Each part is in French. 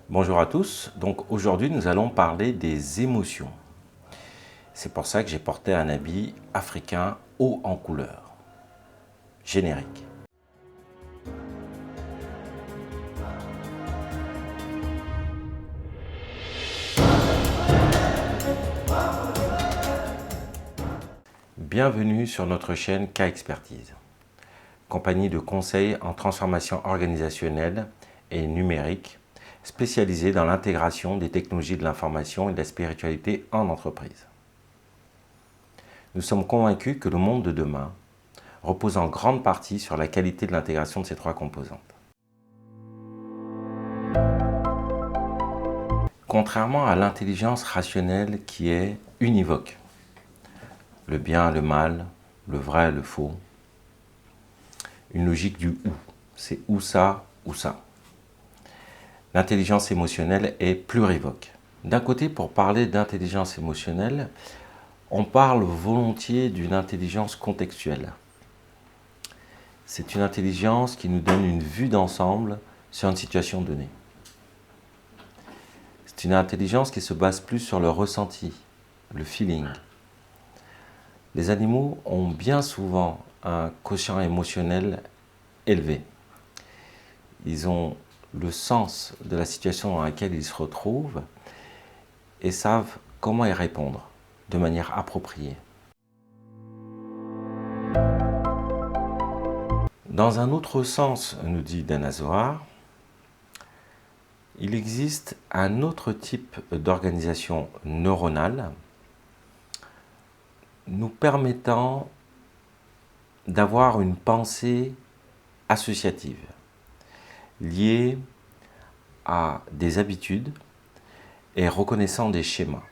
Bonjour à tous, donc aujourd'hui nous allons parler des émotions. C'est pour ça que j'ai porté un habit africain haut en couleur. Générique. Bienvenue sur notre chaîne K-Expertise, compagnie de conseils en transformation organisationnelle et numérique, spécialisée dans l'intégration des technologies de l'information et de la spiritualité en entreprise. Nous sommes convaincus que le monde de demain repose en grande partie sur la qualité de l'intégration de ces trois composantes. Contrairement à l'intelligence rationnelle qui est univoque, le bien, le mal, le vrai, le faux, une logique du ou, c'est ou ça, ou ça. L'intelligence émotionnelle est plurivoque. D'un côté, pour parler d'intelligence émotionnelle, on parle volontiers d'une intelligence contextuelle. C'est une intelligence qui nous donne une vue d'ensemble sur une situation donnée. C'est une intelligence qui se base plus sur le ressenti, le feeling. Les animaux ont bien souvent un quotient émotionnel élevé. Ils ont le sens de la situation dans laquelle ils se retrouvent et savent comment y répondre de manière appropriée. Dans un autre sens, nous dit Dana Zohar, il existe un autre type d'organisation neuronale nous permettant d'avoir une pensée associative liée à des habitudes et reconnaissant des schémas.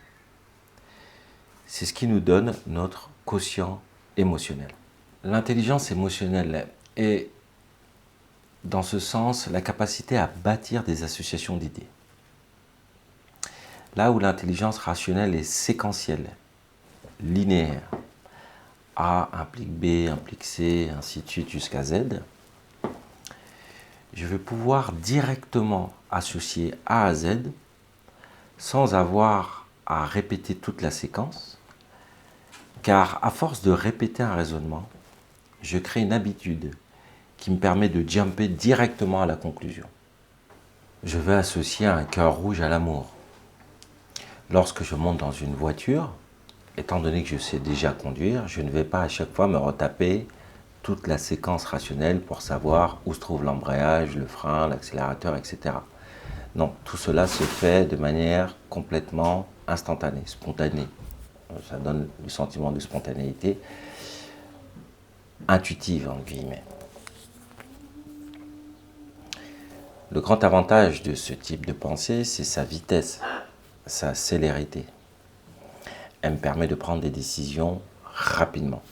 C'est ce qui nous donne notre quotient émotionnel. L'intelligence émotionnelle est, dans ce sens, la capacité à bâtir des associations d'idées. Là où l'intelligence rationnelle est séquentielle, linéaire, A implique B, implique C, ainsi de suite jusqu'à Z, je vais pouvoir directement associer A à Z sans avoir à répéter toute la séquence, car à force de répéter un raisonnement, je crée une habitude qui me permet de jumper directement à la conclusion. Je vais associer un cœur rouge à l'amour. Lorsque je monte dans une voiture, étant donné que je sais déjà conduire, je ne vais pas à chaque fois me retaper toute la séquence rationnelle pour savoir où se trouve l'embrayage, le frein, l'accélérateur, etc. Non, tout cela se fait de manière complètement instantanée, spontanée. Ça donne le sentiment de spontanéité intuitive, entre guillemets. Le grand avantage de ce type de pensée, c'est sa vitesse, sa célérité. Elle me permet de prendre des décisions rapidement.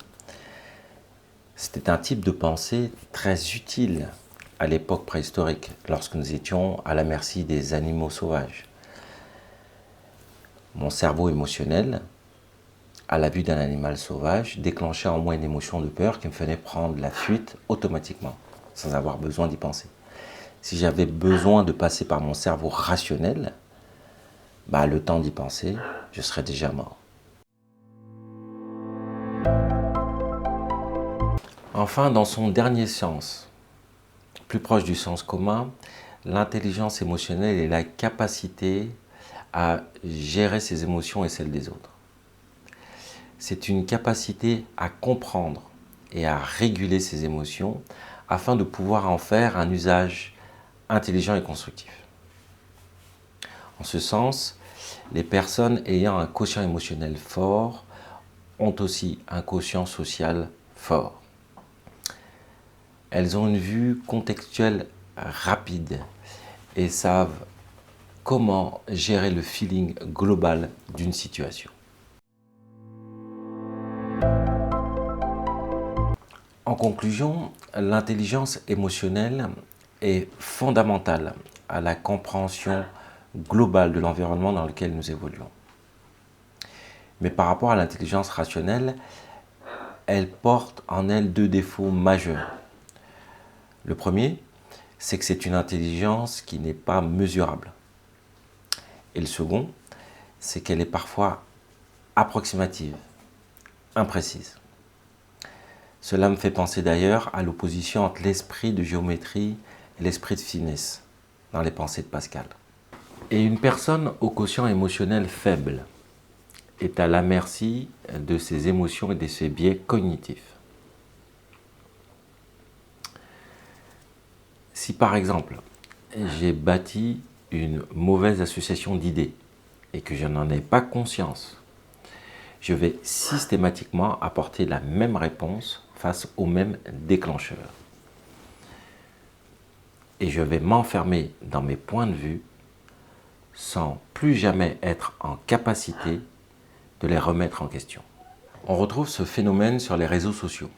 C'était un type de pensée très utile à l'époque préhistorique, lorsque nous étions à la merci des animaux sauvages. Mon cerveau émotionnel, à la vue d'un animal sauvage, déclenchait en moi une émotion de peur qui me faisait prendre la fuite automatiquement, sans avoir besoin d'y penser. Si j'avais besoin de passer par mon cerveau rationnel, le temps d'y penser, je serais déjà mort. Enfin, dans son dernier sens, plus proche du sens commun, l'intelligence émotionnelle est la capacité à gérer ses émotions et celles des autres. C'est une capacité à comprendre et à réguler ses émotions afin de pouvoir en faire un usage intelligent et constructif. En ce sens, les personnes ayant un quotient émotionnel fort ont aussi un quotient social fort. Elles ont une vue contextuelle rapide et savent comment gérer le feeling global d'une situation. En conclusion, l'intelligence émotionnelle est fondamentale à la compréhension globale de l'environnement dans lequel nous évoluons. Mais par rapport à l'intelligence rationnelle, elle porte en elle deux défauts majeurs. Le premier, c'est que c'est une intelligence qui n'est pas mesurable. Et le second, c'est qu'elle est parfois approximative, imprécise. Cela me fait penser d'ailleurs à l'opposition entre l'esprit de géométrie et l'esprit de finesse dans les pensées de Pascal. Et une personne au quotient émotionnel faible est à la merci de ses émotions et de ses biais cognitifs. Si par exemple, j'ai bâti une mauvaise association d'idées et que je n'en ai pas conscience, je vais systématiquement apporter la même réponse face au même déclencheur. Et je vais m'enfermer dans mes points de vue sans plus jamais être en capacité de les remettre en question. On retrouve ce phénomène sur les réseaux sociaux.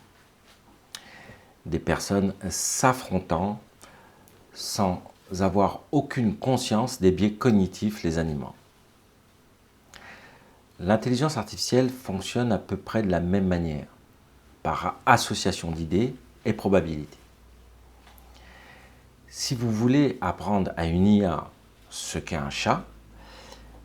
Des personnes s'affrontant sans avoir aucune conscience des biais cognitifs les animant. L'intelligence artificielle fonctionne à peu près de la même manière, par association d'idées et probabilité. Si vous voulez apprendre à une IA ce qu'est un chat,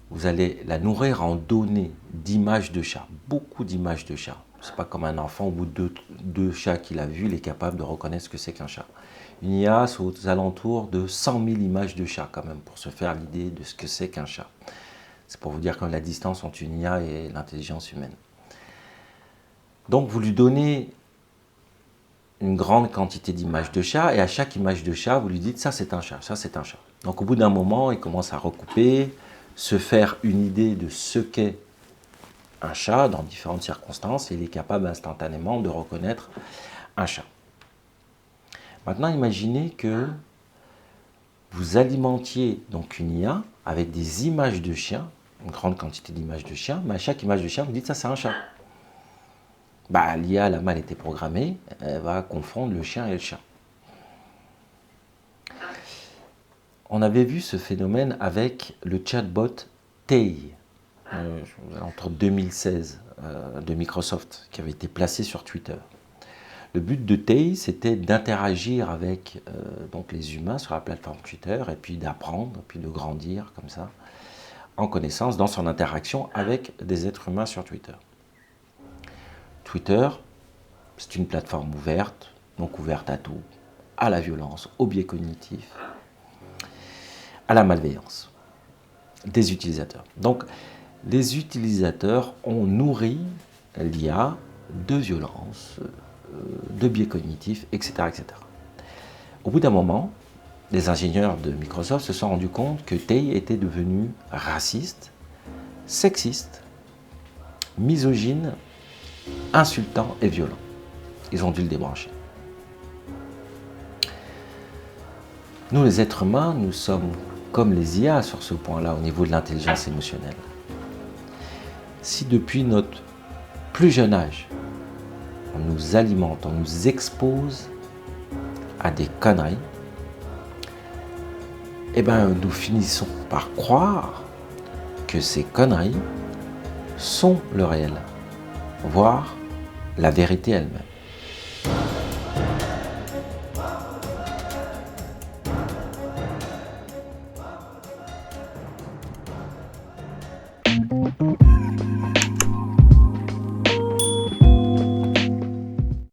vous allez la nourrir en données d'images de chats, beaucoup d'images de chats. Ce n'est pas comme un enfant, au bout de deux chats qu'il a vus, il est capable de reconnaître ce que c'est qu'un chat. Une IA, c'est aux alentours de 100 000 images de chats quand même, pour se faire l'idée de ce que c'est qu'un chat. C'est pour vous dire la distance entre une IA et l'intelligence humaine. Donc vous lui donnez une grande quantité d'images de chats, et à chaque image de chat, vous lui dites ça c'est un chat, ça c'est un chat. Donc au bout d'un moment, il commence à recouper, se faire une idée de ce qu'est un chat dans différentes circonstances, et il est capable instantanément de reconnaître un chat. Maintenant, imaginez que vous alimentiez donc une IA avec des images de chiens, une grande quantité d'images de chiens, mais à chaque image de chien, vous dites ça c'est un chat. L'IA elle a mal été programmée, elle va confondre le chien et le chat. On avait vu ce phénomène avec le chatbot Tay, entre 2016, de Microsoft, qui avait été placé sur Twitter. Le but de Tay, c'était d'interagir avec donc les humains sur la plateforme Twitter, et puis d'apprendre, puis de grandir comme ça, en connaissance dans son interaction avec des êtres humains sur Twitter. Twitter, c'est une plateforme ouverte, donc ouverte à tout, à la violence, aux biais cognitifs, à la malveillance des utilisateurs. Donc, les utilisateurs ont nourri l'IA de violence, de biais cognitifs, etc., etc. Au bout d'un moment, les ingénieurs de Microsoft se sont rendus compte que Tay était devenu raciste, sexiste, misogyne, insultant et violent. Ils ont dû le débrancher. Nous, les êtres humains, nous sommes comme les IA sur ce point-là, au niveau de l'intelligence émotionnelle. Si depuis notre plus jeune âge, on nous alimente, on nous expose à des conneries, nous finissons par croire que ces conneries sont le réel, voire la vérité elle-même.